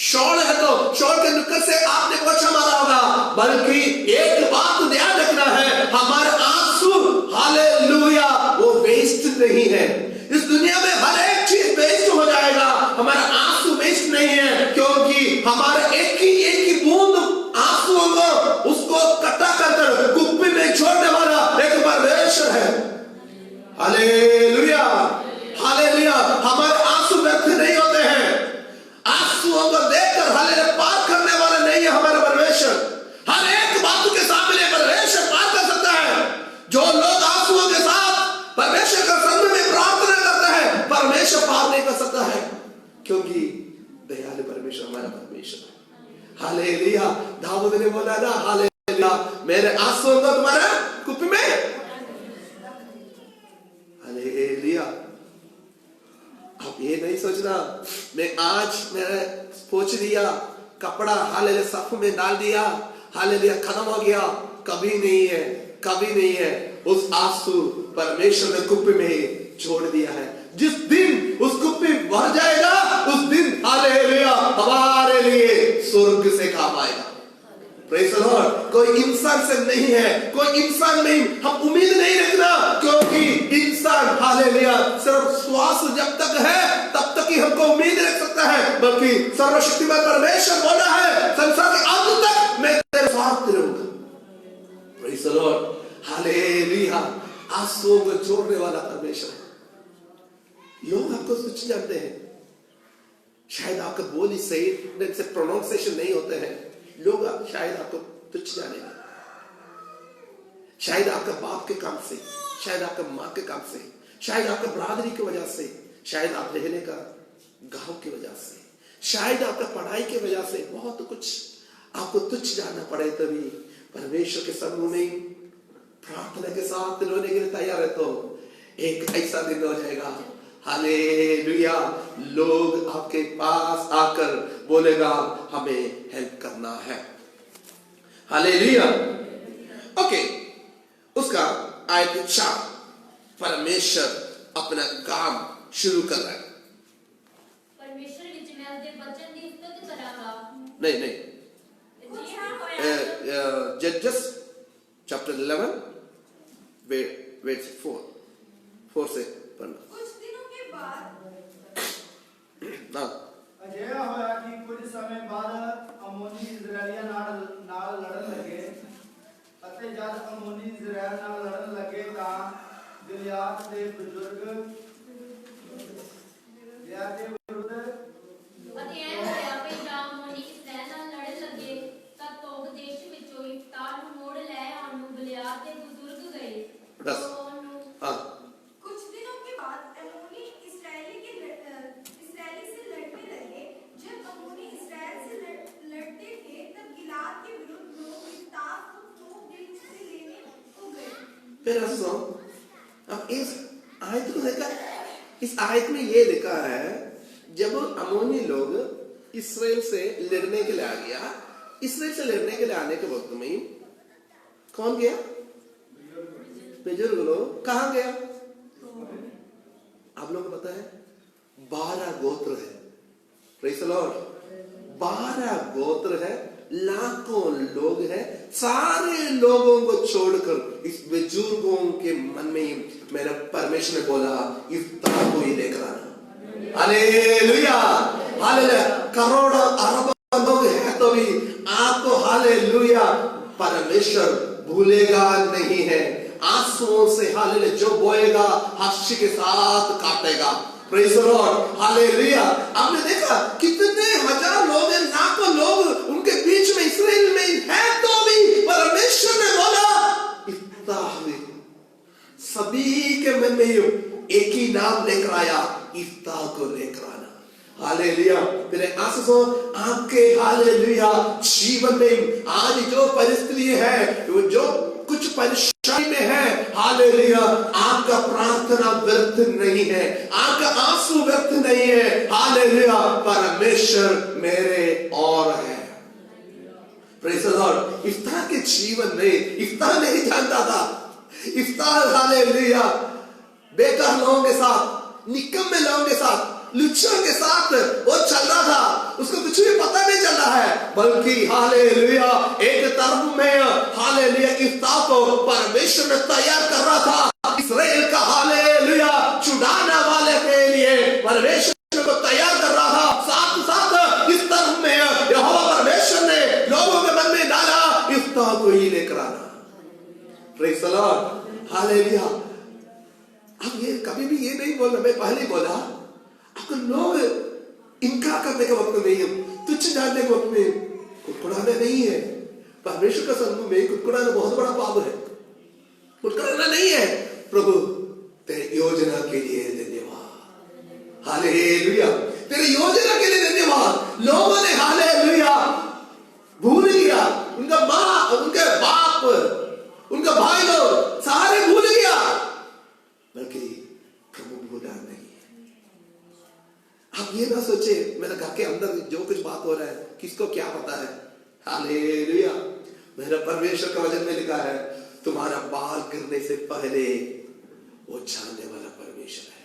शॉल है तो शॉल के नुकर से आपने पोछा मारा होगा। बल्कि एक बात ध्यान रखना है, हमारे आंसू हालेलुया वो वेस्ट नहीं है। इस दुनिया में हर एक चीज वेस्ट हो जाएगा, हमारा आंसू वेस्ट नहीं है, क्योंकि हमारा एक ही बूंद आंसुओं को उसको कटा कर कुप्पी में छोड़ने वाला एक परमेश्वर है। Hallelujah hallelujah. हमारे आंसू व्यर्थ नहीं होते हैं। आंसुओं को देखकर हालेलुया पार करने वाला नहीं है हमारा परमेश्वर। हर एक बात के सामने परमेश्वर पार कर सकता है। जो लोग आंसुओं के साथ परमेश्वर का सन्मुख में प्रार्थना करता है परमेश्वर पार नहीं कर सकता है, क्योंकि दयालु परमेश्वर हमारा परमेश्वर है। हालेलुया। दाऊद ने बोला ना हालेलुया मेरे आंसुओं को तुम्हारा कुप्पी में। हालेलुया। अब ये नहीं सोचना मैं आज मैंने पोंछ दिया कपड़ा हालेलुया सफ में डाल दिया हालेलुया खत्म हो गया। कभी नहीं है, कभी नहीं है। उस आंसू परमेश्वर ने कुप्पी में छोड़ दिया है। जिस दिन उस कुप्पी भर जाएगा उस दिन हालेलुया हमारे लिए स्वर्ग से काम आएगा। Praise the Lord. कोई इंसान से नहीं है, कोई इंसान नहीं, हम उम्मीद नहीं रखना, क्योंकि इंसान हालेलुया सिर्फ श्वास जब तक है तब तक ही हमको उम्मीद रख सकता है, बल्कि सर्वशक्तिमान परमेश्वर बोला है संसार के अंत तक मैं तेरे साथ रहूंगा। Praise the Lord. हालेलुया। आंसुओं को छोड़ने वाला परमेश्वर है। लोग आपको कुछ जानते हैं, शायद आपका बोली सही से प्रोनाउंसिएशन नहीं होते हैं, लोग शायद आपको तुच्छ जानेंगे, शायद आपका बाप के काम से, शायद आपका माँ के काम से, शायद आपका बरादरी की वजह से, शायद आप रहने का गांव की वजह से, शायद आपका पढ़ाई की वजह से बहुत कुछ आपको तुच्छ जानना पड़े। तभी परमेश्वर के सन्मुख में प्रार्थना के साथ रोने के लिए तैयार है तो एक ऐसा दिन हो जाएगा हालेलुया लोग आपके पास आकर बोलेगा हमें हेल्प करना है। हालेलुया। ओके, उसका आयत 4 परमेश्वर अपना काम शुरू कर रहा है। परमेश्वर विच मैं दे वचन दी उस्तत करांगा। नहीं जी हाँ होया। जजेस चैप्टर 11 verse 4 से पढ़ना। कुछ दिनों के बाद हाँ अजय होया कि कुछ समय बाद ਅਮੋਨੀ ਇਜ਼ਰਾਈਲੀਆਂ ਨਾਲ ਲੜਨ ਲੱਗੇ ਅਤੇ ਜਦ ਅਮੋਨੀ ਇਜ਼ਰਾਈਲ ਨਾਲ ਲੜਨ ਲੱਗੇ ਤਾਂ ਗਿਲਿਆਦ ਦੇ ਬਜ਼ੁਰਗ ਗਿਲਿਆਦ ਦੇ ਵਿਰੁੱਧ ਅਤੇ ਇਹ ਹੋਇਆ ਕਿ ਜਦ ਅਮੋਨੀ ਇਸਰਾਏਲ ਨਾਲ ਲੜਨ ਲੱਗੇ ਤਾਂ ਤੋਬ ਦੇਸ਼ ਵਿੱਚੋਂ ਇਫਤਾਹ ਨੂੰ ਮੋੜ ਲੈ ਆਉਣ ਨੂੰ ਗਿਲਿਆਦ ਦੇ ਬਜ਼ੁਰਗ ਗਏ। दस। तो ਉਹਨੂੰ हाँ, कुछ दिनों के बाद अम्मोनी इसराइली से लड़ने लगे। जब अम्मोनी इसराइल से लड़ते थे तब गिलाद के विरुद्ध लोग इफ्ताह को तोब देश से लेने को गए। फिर सुनो, अब इस आयत को देखा, इस आयत में ये लिखा है जब अमोनी लोग इसराइल से लड़ने के लिए आ गया, इसराइल से लड़ने के लिए आने के वक्त में कौन गया? बुजुर्ग लोग। कहां गया? आप लोगों को पता है 12 गोत्र है। Praise the Lord. 12 गोत्र है, लाखों लोग हैं। सारे लोगों को छोड़कर इस बुजुर्गों के मन में मेरा परमेश्वर ने बोला इफ्ताह को ही लेकर आना। Hallelujah, hallelujah. करोड़ों अरबों लोग हैं तो भी आपको हालेलुया परमेश्वर भूलेगा नहीं है। आंसुओं से हालेलुया जो बोएगा हर्ष के साथ काटेगा। Praise the Lord, hallelujah. आपने देखा कितने हजार लोग हैं, लाखों लोग उनके बीच में इस्राएल में है तो भी परमेश्वर ने बोला इफ्ताह में। सभी के मन में एक ही नाम लेकर आया, इफ्ताह को लेकर आना। हालेलुया। फिर आंसू आपके हालेलुया जीवन में आज जो परिस्थिति है, जो कुछ परेशानी में है, हालेलुया आपका प्रार्थना व्यर्थ नहीं है, आपका आंसू व्यर्थ नहीं है। हालेलुया परमेश्वर मेरे और है। Praise the Lord. इफ्ताह के जीवन में इफ्ताह नहीं जानता था। इफ्ताह हालेलुया बेकार लोगों के साथ, निकम्मे लोगों के साथ, लुच्चों के साथ वो चल रहा था, उसको कुछ भी पता नहीं चल रहा है। बल्कि हालेलुया एक तरफ में हालेलुया इफ्ताह को परमेश्वर ने तैयार कर रहा था इस्राएल का हालेलुया छुड़ाने वाले के लिए परमेश्वर को तैयार कर रहा था। साथ साथ इस तरफ में यहोवा परमेश्वर ने लोगों के मन में डाला इफ्ताह को ही लेकर आना। Praise the Lord, hallelujah. अब ये कभी भी ये नहीं बोलना, मैं पहले बोला आपको लोग इनकार करने के वक्त में, तुच्छ जानने के वक्त में कुड़कुड़ाना नहीं है। परमेश्वर का सन्मुख में कुड़कुड़ाना बहुत बड़ा पाप है। कुड़कुड़ाना नहीं है। प्रभु तेरे योजना के लिए धन्यवाद। हालेलुया। तेरे योजना के लिए धन्यवाद। लोगों ने हालेलुया भूल गया, उनका माँ, उनके बाप, उनका भाई लोग सारे भूल गया, बल्कि प्रभु भूला नहीं। आप ये ना सोचे मेरे घर के अंदर जो कुछ बात हो रहा है किसको क्या पता है। हालेलुया। मेरा परमेश्वर का वचन में लिखा है तुम्हारा बाल गिरने से पहले वो जानने वाला परमेश्वर है।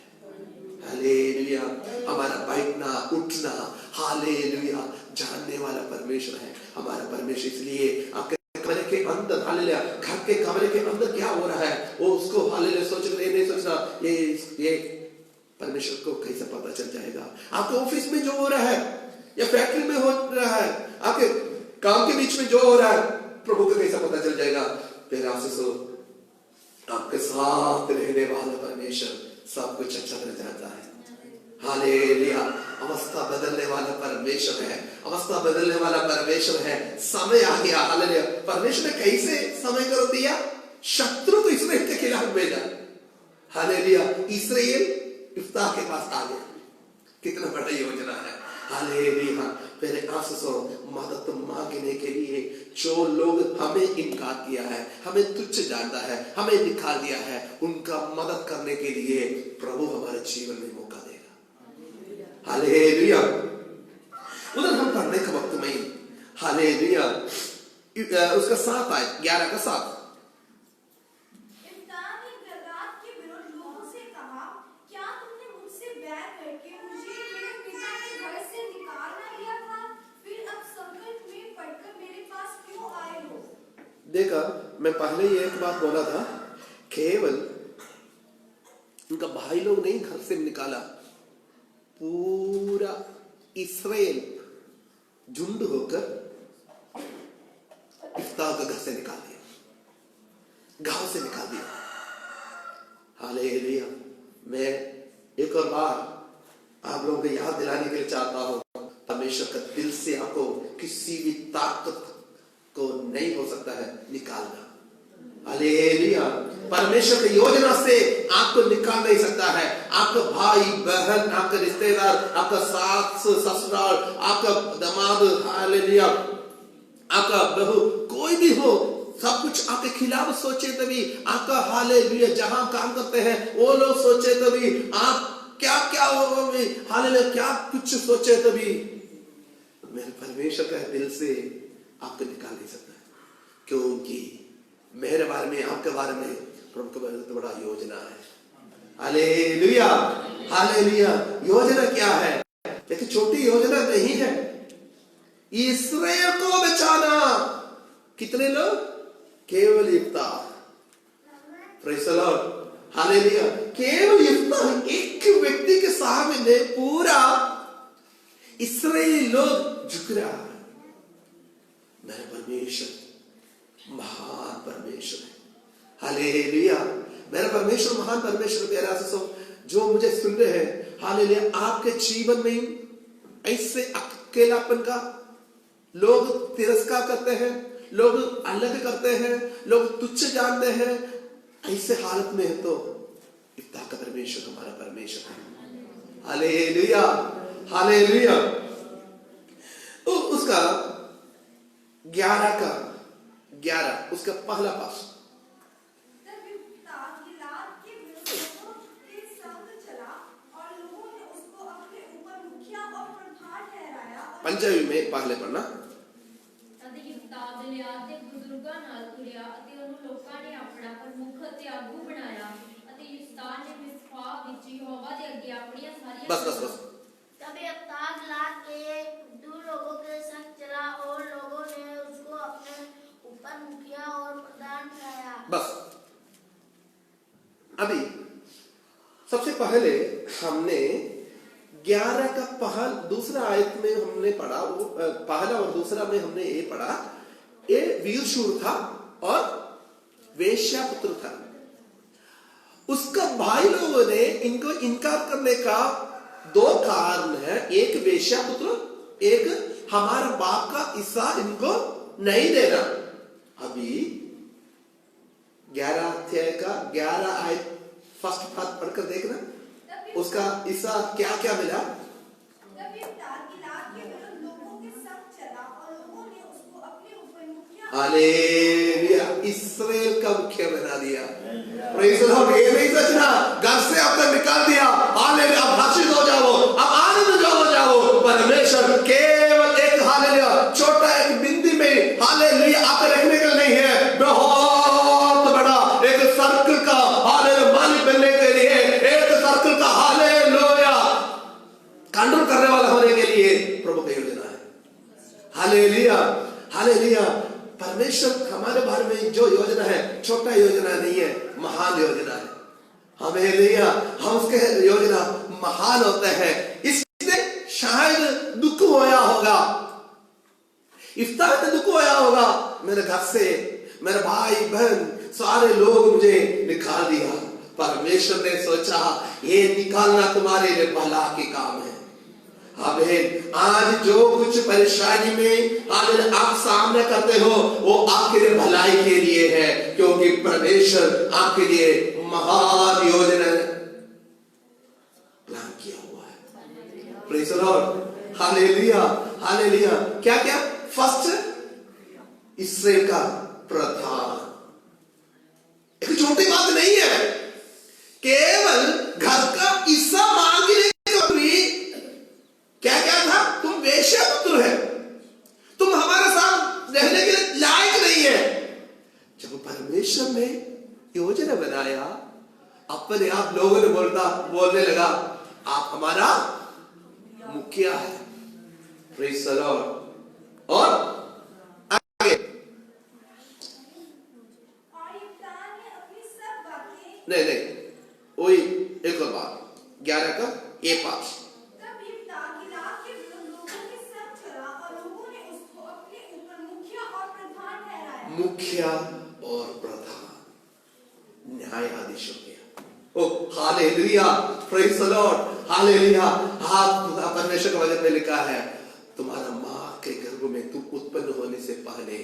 हालेलुया। हमारा बैठना उठना हालेलुया जानने वाला परमेश्वर है हमारा परमेश्वर। इसलिए आपके कमरे के अंदर हालेलुया, घर के कमरे के अंदर क्या हो रहा है वो उसको हालेलुया सोच नहीं सोचना, ये परमेश्वर को कैसे पता चल जाएगा। आपके ऑफिस में जो हो रहा है या फैक्ट्री में हो रहा है, आपके काम के बीच में जो हो रहा है, प्रभु को कैसे पता चल जाएगा। फिर आपसे आपके साथ रहने वाला परमेश्वर सब कुछ अच्छा तरह जानता है। हालेलुया। अवस्था बदलने वाला परमेश्वर है, अवस्था बदलने वाला परमेश्वर है। समय आ गया। हालेलुया। परमेश्वर ने कैसे समय कर दिया, शत्रु को इस्राएल के खिलाफ भेजा। हालेलुया। इस्राएल इफ्ताह के पास आ गया। कितना बड़ा योजना है। हालेलुया। पहले आंसू मदद मांगने के लिए जो लोग हमें इनकार किया है, हमें तुच्छ जानता है, हमें निकाल दिया है, उनका मदद करने के लिए प्रभु हमारे जीवन में मौका देगा। हालेलुया। उधर हम पढ़ने के वक्त में हालेलुया उसका 7 आए 11 का 7 देखा। मैं पहले ही एक बात बोला था, केवल उनका भाई लोग नहीं घर से निकाला, पूरा इस्राएल झुंड होकर इफ्ताह को घर से निकाल दिया, गांव से निकाल दिया। हालेलुया। मैं एक और बार आप लोगों को याद दिलाने के लिए चाहता हूं, परमेश्वर का दिल से आपको किसी भी ताकत को नहीं हो सकता है निकालना। हालेलुया। परमेश्वर की योजना से आपको निकाल नहीं सकता है। आपका भाई बहन, आपका रिश्तेदार, आपका सास ससुराल, आपका दामाद, हालेलुया, आपका बहू, कोई भी हो, सब कुछ आपके खिलाफ सोचे तभी आपका, हालेलुया, जहां काम करते हैं वो लोग सोचे तभी आप क्या क्या हालेलुया क्या कुछ सोचे तभी मेरे परमेश्वर का दिल से आपको निकाल नहीं सकता है, क्योंकि मेरे बारे में, आपके बारे में प्रभु का बहुत बड़ा योजना है। Hallelujah, hallelujah. योजना क्या है? एक छोटी योजना नहीं है। इस्राएल को बचाना। कितने लोग? केवल इफ्ताह। Praise the Lord, hallelujah. केवल इफ्ताह, एक व्यक्ति के सामने पूरा इस्राएली लोग झुक रहा है। मेरा परमेश्वर महान परमेश्वर है। हालेलुया। मेरा परमेश्वर महान परमेश्वर। प्यारा सा जो मुझे सुन रहे हैं, हालेलुया, आपके जीवन में ऐसे अकेलापन का लोग तिरस्कार करते हैं, लोग अलग करते हैं, लोग तुच्छ जानते हैं, ऐसे हालत में है तो इफ्ताह का परमेश्वर हमारा परमेश्वर है। Hallelujah, hallelujah. तो उसका 11 उसका पहला पास। तब इफ्ताह गिलाद के विरुद्ध लोगों के संग चला और लोगों ने उसको अपने ऊपर मुखिया और प्रधान ठहराया। पंजाबी में पहले पढ़ना। ਅਤੇ ਇਫਤਾਹ ਗਿਲਿਆਦ ਦੇ ਬਜ਼ੁਰਗਾਂ ਨਾਲ ਤੁਰਿਆ ਅਤੇ ਉਹਨੂੰ ਲੋਕਾਂ ਨੇ ਆਪਣਾ ਪ੍ਰਮੁੱਖ ਅਤੇ ਆਗੂ ਬਣਾਇਆ ਅਤੇ ਇਫਤਾਹ ਨੇ ਮਿਸਪਾ ਵਿੱਚ ਯਹੋਵਾ ਦੇ ਅੱਗੇ ਆਪਣੀਆਂ ਸਾਰੀਆਂ बस तब इफ्ताह गिलाद के दो लोगों के संग चला और लोगों ने उसको अपने ऊपर मुखिया और प्रधान ठहराया। बस। अभी सबसे पहले हमने 11 का दूसरा आयत में हमने पढ़ा, वो पहला और दूसरा में हमने ये पढ़ा, ये वीर शूर था और वेश्या पुत्र था। उसका भाई लोगों ने इनको इनकार करने का 2 कारण है। एक वेश्या पुत्र, एक हमारा बाप का हिस्सा इनको नहीं देना। अभी 11 अध्याय का 11 आयत फर्स्ट पार्ट पढ़कर देखना, उसका हिस्सा क्या क्या मिला। तब इफ्ताह गिलाद के विरुद्ध लोगों के संग चला और लोगों ने उसको अपने ऊपर मुखिया। हालेलुया। इस्राएल का मुखिया बना दिया। Praise the Lord. ये नहीं सोचना घर से आपने निकाल दिया, हालेलुया, अब हर्षित हो जाओ, अब आनंद हो जाओ। परमेश्वर केवल एक, हालेलुया, छोटा एक बिंदी में, हालेलुया, आपको रखने का नहीं है, बहुत बड़ा एक सर्कल का, हालेलुया, मालिक बनने के लिए, एक सर्कल का, हालेलुया, कंट्रोल करने वाला होने के लिए प्रभु की योजना है। Hallelujah, hallelujah. परमेश्वर हमारे बारे में जो योजना है, छोटा योजना नहीं है, महान योजना है। हालेलुया। हम उसके योजना महान होते हैं। इससे शायद दुख होया होगा, इफ्तार में दुख होया होगा, मेरे घर से मेरे भाई बहन सारे लोग मुझे निकाल दिया। परमेश्वर ने सोचा ये निकालना तुम्हारे लिए भला के काम है। आमीन। आज जो कुछ परेशानी में आप सामने करते हो वो आपके लिए भलाई के लिए है, क्योंकि परमेश्वर आपके लिए महान योजना प्लान किया हुआ है। Praise the Lord. Hallelujah, hallelujah. क्या क्या? फर्स्ट इस्राएल का प्रधान। एक छोटी बात नहीं है, केवल घर का हिस्सा मांगने क्या क्या था? तुम वेश्या पुत्र है, तुम हमारे साथ रहने के लिए लायक नहीं है। जब परमेश्वर ने योजना बनाया, अपने आप लोगों ने बोलने लगा आप हमारा मुखिया है। Praise the Lord. और आगे और इफ्ताह ने अपनी सब बातें। नहीं, वही एक और बात, 11 का ये पास। तब इफ्ताह गिलाद के विरुद्ध लोगों के संग चला और लोगों ने उसको अपने ऊपर मुखिया और प्रधान ठहराया। मुखिया और प्रधान न्यायाधीश हो गया। Oh hallelujah, praise the Lord, hallelujah. आप परमेश्वर के वचन में लिखा है, तुम्हारा माँ के गर्भ में तू उत्पन्न होने से पहले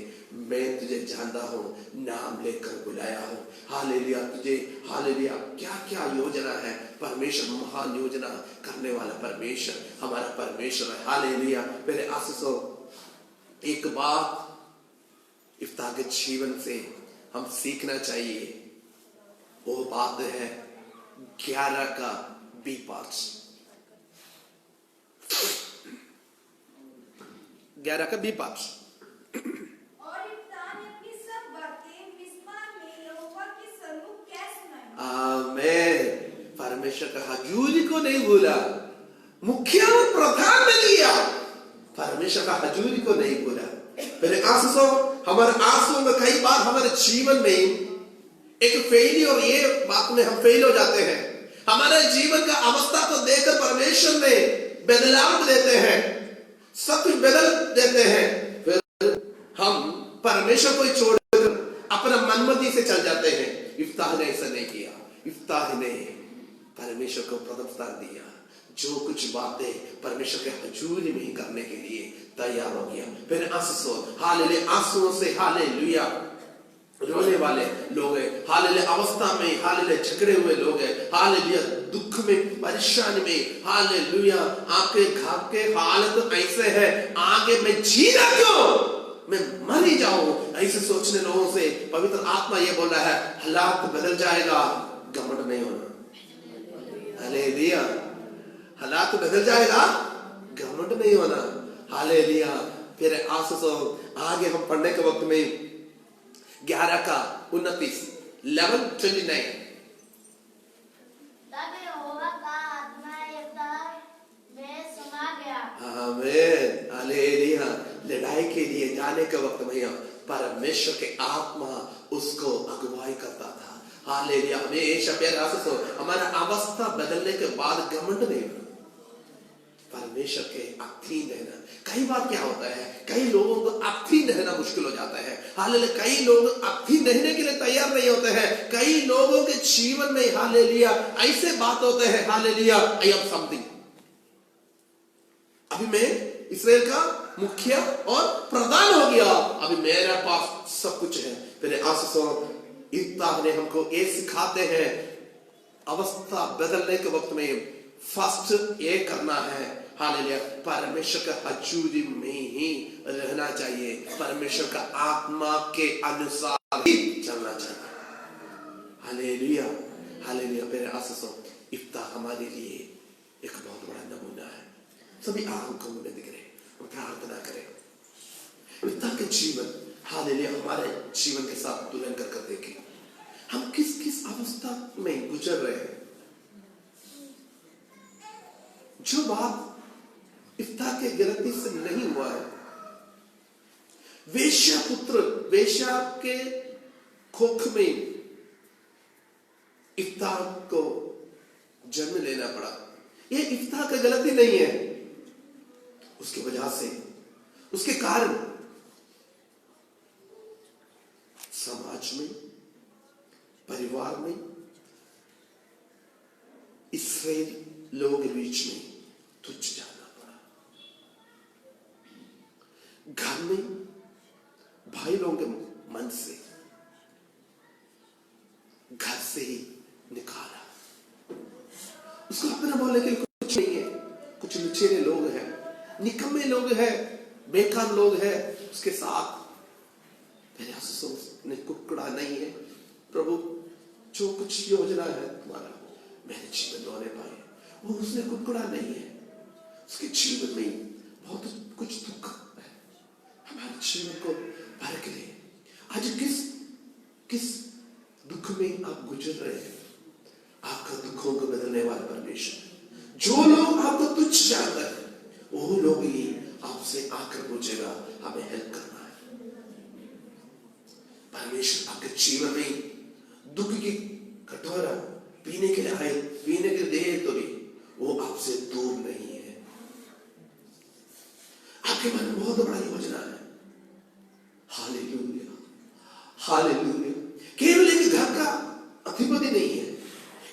मैं तुझे जानता हूं, नाम लेकर बुलाया हूं। हालेलुया, तुझे हालेलुया क्या क्या योजना है। परमेश्वर महान योजना करने वाला परमेश्वर हमारा परमेश्वर है। हालेलुया। मेरे आशीषों, एक बात इफ्ताह के जीवन से हम सीखना चाहिए, वो बात है 11 का बी पार्ट्स। 11 का बी पार्ट्स। और इफ्ताह ने अपनी सब बातें मिस्पा में यहोवा के सन्मुख कह सुनाई। आमीन। परमेश्वर का हजूरी को नहीं भूला, मुखिया और प्रधान ने लिया, परमेश्वर का हजूरी को नहीं भूला। मेरे आंसू, हमारे आंसू में कई बार हमारे जीवन में एक फेलियर, ये बात में हम फेल हो जाते हैं। हमारे जीवन का अवस्था को देखकर परमेश्वर ने बदलाव देते हैं, सब कुछ बदल देते हैं, फिर हम परमेश्वर को छोड़कर अपना मनमर्जी से चल जाते हैं। इफ्ताह ने ऐसा नहीं किया। इफ्ताह ने परमेश्वर को प्रथम स्थान दिया। जो कुछ बातें परमेश्वर के हजूरी में ही करने के लिए तैयार हो गया। फिर आंसू, हालेलुया, आंसुओं से हालेलुया रोने वाले लोग हैं, हालेलुया अवस्था में, हालेलुया झगड़े हुए लोग हैं, हालेलुया दुख में, परेशानी में, हालेलुया आपके घर के हालत ऐसे है, आगे मैं जीना क्यों, मैं मर ही जाऊं, ऐसे सोचने लोगों से पवित्र आत्मा ये बोल रहा है, हालात बदल जाएगा, घमंड नहीं होना। हालेलुया, हालात बदल जाएगा, घमंड नहीं होना। हालेलुया। फिर आंसू आगे हम पढ़ने के वक्त में 11 का 29 11:29। तब यहोवा का आत्मा इफ्ताह में समा गया। आमीन, हालेलुया। लड़ाई के लिए जाने के वक्त में परमेश्वर के आत्मा उसको अगुवाई करता था। हालेलुया। हमेशा प्यारे आंसू, हमारा अवस्था बदलने के बाद घमंड नहीं होना, परमेश्वर के अधीन रहना। कई बार क्या होता है, कई लोगों को अधीन रहना मुश्किल हो जाता है। हालेलुया, कई लोग अधीन रहने के लिए तैयार नहीं होते हैं। कई लोगों के जीवन में हालेलुया ऐसे बात होते हैं, हालेलुया आई एम समथिंग, अभी मैं इस्राएल का मुखिया और प्रधान हो गया, अभी मेरे पास सब कुछ है। फिर आंसू, इफ्ताह ने हमको ये सिखाते हैं, अवस्था बदलने के वक्त में फर्स्ट ये करना है, हालेलुया परमेश्वर का हजूरी में ही रहना चाहिए, परमेश्वर का आत्मा के अनुसार ही चलना चाहिए। Hallelujah, hallelujah. मेरे आंसू, इफ्ताह हमारे लिए एक बहुत बड़ा नमूना है। सभी आंखों में दिख रहे, हम प्रार्थना करें इफ्ताह के जीवन, हालेलुया हमारे जीवन के साथ तुलना कर देखें, हम किस किस अवस्था में गुजर रहे हैं। जो बात इफ्ताह के गलती से नहीं हुआ है, वेश्या पुत्र, वेश्या के कोख में इफ्ताह को जन्म लेना पड़ा, ये इफ्ताह का गलती नहीं है। उसकी वजह से, उसके कारण समाज में, परिवार में, इस्राएल लोगों के बीच में तुच्छ जाना पड़ा। घर में भाई लोगों के मन से, घर से ही निकाला। उसको अपना बोलने के लिए कुछ नहीं है। कुछ लुचेरे लोग हैं, निकम्मे लोग हैं, बेकार लोग हैं उसके साथ। मेरे ने कुकड़ा नहीं है, प्रभु जो कुछ योजना है तुम्हारा मेरे जीवन में होने पाए, वो उसने कुकड़ा नहीं है। उसके जीवन में बहुत कुछ दुख है, हमारे जीवन को भर के लिए। आज किस दुख में आप गुजर रहे हैं, आपका दुखों को बदलने वाला परमेश्वर। जो लोग आपको तुच्छ जानते हैं, वो लोग ही आपसे आकर पूछेगा हमें हेल्प करना है। परमेश्वर आपके जीवन में दुख की कटोरा पीने के लिए आए, पीने के लिए दे तो भी वो आपसे दूर नहीं है। आपके मन में बहुत बड़ा योजना है। Hallelujah, hallelujah. केवल एक घर का अधिपति नहीं है,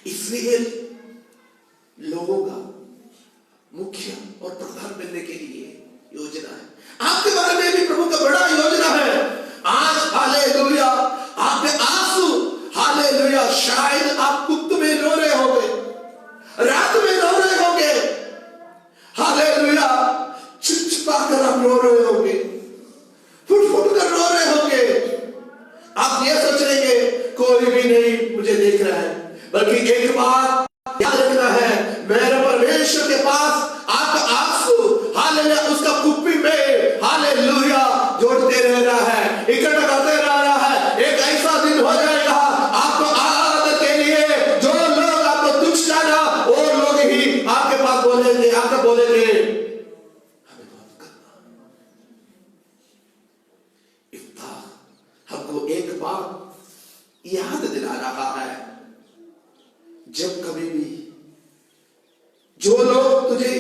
इसलिए लोगों का मुखिया और प्रधान बनने के लिए योजना है। आपके बारे में भी प्रभु का बड़ा योजना है। आज हालेलुया आपके आंसू, हालेलुया, शायद आप गुप्त में रो रहे होंगे, रात में रो रहे होंगे, हालेलुया, चिपचिपा कर आप रो रहे होंगे, फुट फुट कर रो रहे होंगे। आप ये सोच रहे कोई भी नहीं मुझे देख रहा है, बल्कि एक बात याद रखना है, मेरे परमेश्वर के पास आपका आंसू, हालेलुया, उसका कुप्पी में, हालेलुया, जोड़ते रह रहा है, इकट्ठा करते रह रहा है। एक ऐसा दिन हो जाएगा आपको आदत के लिए जो लोग आपको तुच्छ जाना, वो लोग ही आपके पास बोलेंगे, आपको बोलेंगे हमें बहुत करना। इफ्तार हमको एक बात याद दिला रहा है, जब कभी भी जो लोग तुझे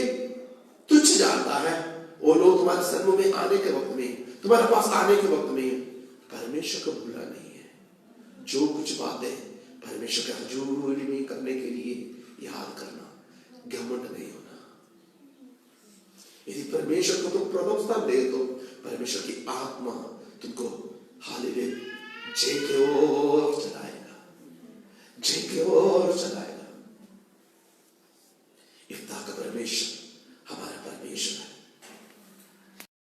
तुच्छ जानता है, वो लोग तुम्हारे सन्मुख में आने के वक्त में, तुम्हारे पास आने के वक्त में परमेश्वर को भूलना नहीं है। जो कुछ बातें परमेश्वर के हजूर में करने के लिए याद करना, घमंड नहीं होना। यदि परमेश्वर को तुम प्रथम स्थान दे तो परमेश्वर की आत्मा तुमको हालेलुया जय की ओर चलाएगा, जय की ओर चलाएगा। इफ्तार का परमेश्वर